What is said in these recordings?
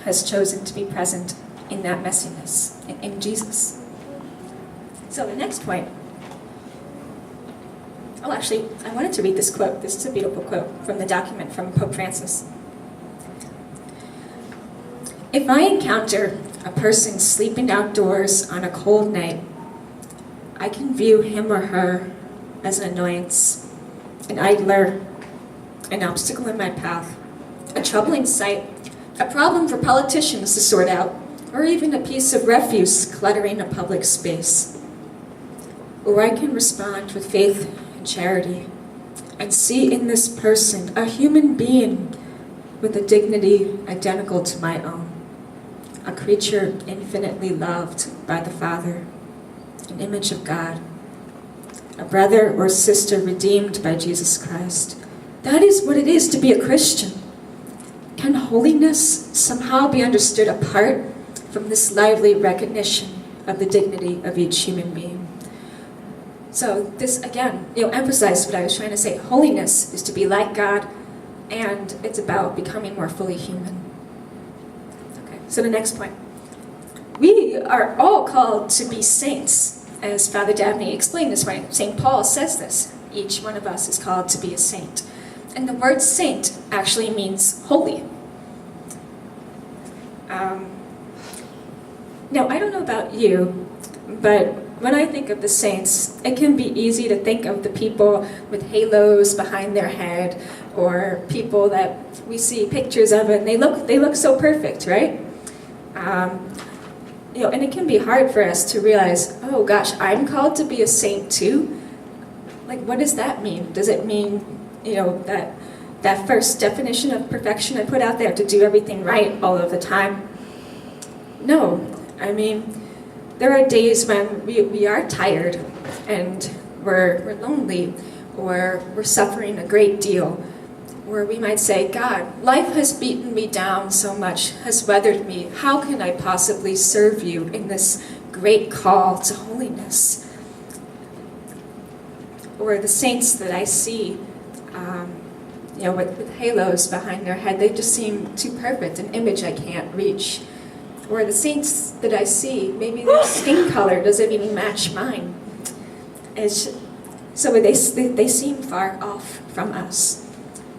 has chosen to be present in that messiness, in Jesus. So the next point, actually, I wanted to read this quote. This is a beautiful quote from the document from Pope Francis. If I encounter a person sleeping outdoors on a cold night, I can view him or her as an annoyance, an idler, an obstacle in my path, a troubling sight, a problem for politicians to sort out, or even a piece of refuse cluttering a public space. Or I can respond with faith and charity and see in this person a human being with a dignity identical to my own, a creature infinitely loved by the Father, an image of God, a brother or sister redeemed by Jesus Christ. That is what it is to be a Christian. Can holiness somehow be understood apart from this lively recognition of the dignity of each human being? So this, again, emphasizes what I was trying to say. Holiness is to be like God, and it's about becoming more fully human. Okay, so the next point. We are all called to be saints. As Father Dabney explained this morning, St. Paul says this. Each one of us is called to be a saint. And the word saint actually means holy. Now, I don't know about you, but when I think of the saints, it can be easy to think of the people with halos behind their head, or people that we see pictures of and they look so perfect, right? And it can be hard for us to realize, oh gosh, I'm called to be a saint too? Like, what does that mean? Does it mean, that first definition of perfection I put out there, to do everything right all of the time? No. I mean, there are days when we are tired and we're lonely, or we're suffering a great deal, where we might say, God, life has beaten me down so much, has weathered me. How can I possibly serve you in this great call to holiness? Or the saints that I see, with halos behind their head, they just seem too perfect, an image I can't reach. Or the saints that I see, maybe their skin color doesn't even match mine. So they seem far off from us.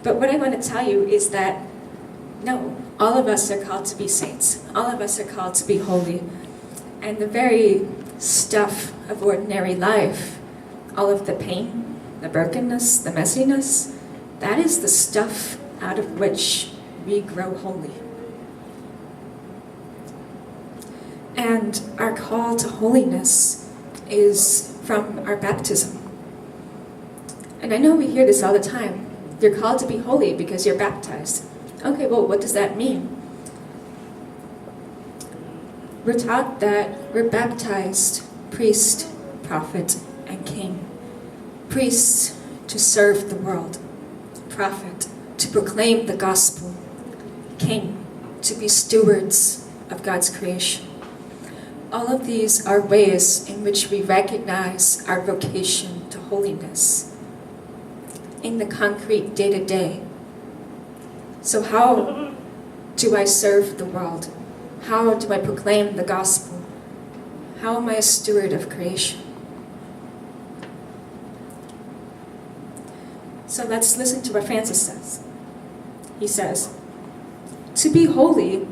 But what I want to tell you is that, no, all of us are called to be saints. All of us are called to be holy. And the very stuff of ordinary life, all of the pain, the brokenness, the messiness, that is the stuff out of which we grow holy. And our call to holiness is from our baptism. And I know we hear this all the time. You're called to be holy because you're baptized. Okay, well, what does that mean? We're taught that we're baptized priest, prophet, and king. Priest to serve the world. Prophet to proclaim the gospel. King to be stewards of God's creation. All of these are ways in which we recognize our vocation to holiness in the concrete day-to-day. So how do I serve the world? How do I proclaim the gospel? How am I a steward of creation? So let's listen to what Francis says. He says, to be holy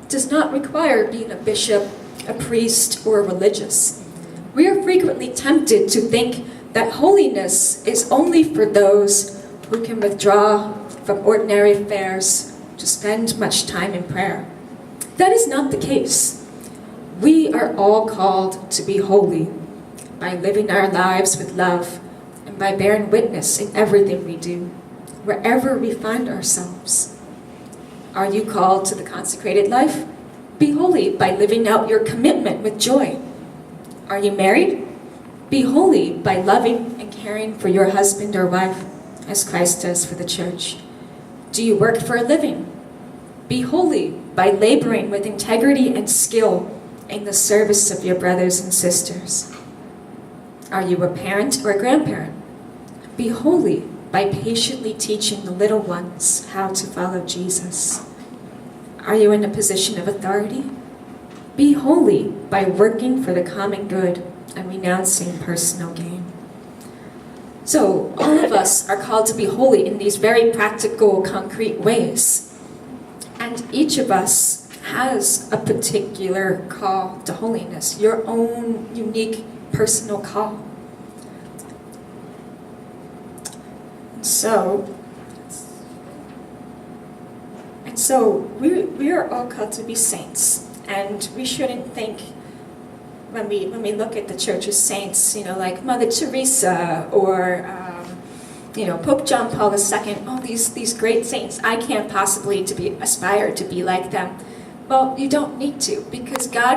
does not require being a bishop, a priest, or a religious. We are frequently tempted to think that holiness is only for those who can withdraw from ordinary affairs to spend much time in prayer. That is not the case. We are all called to be holy by living our lives with love and by bearing witness in everything we do, wherever we find ourselves. Are you called to the consecrated life? Be holy by living out your commitment with joy. Are you married? Be holy by loving and caring for your husband or wife, as Christ does for the church. Do you work for a living? Be holy by laboring with integrity and skill in the service of your brothers and sisters. Are you a parent or a grandparent? Be holy by patiently teaching the little ones how to follow Jesus. Are you in a position of authority? Be holy by working for the common good and renouncing personal gain. So all of us are called to be holy in these very practical, concrete ways. And each of us has a particular call to holiness, your own unique personal call. And so we are all called to be saints, and we shouldn't think when we look at the church as saints, like Mother Teresa or Pope John Paul II. Oh, these great saints! I can't possibly aspire to be like them. Well, you don't need to, because God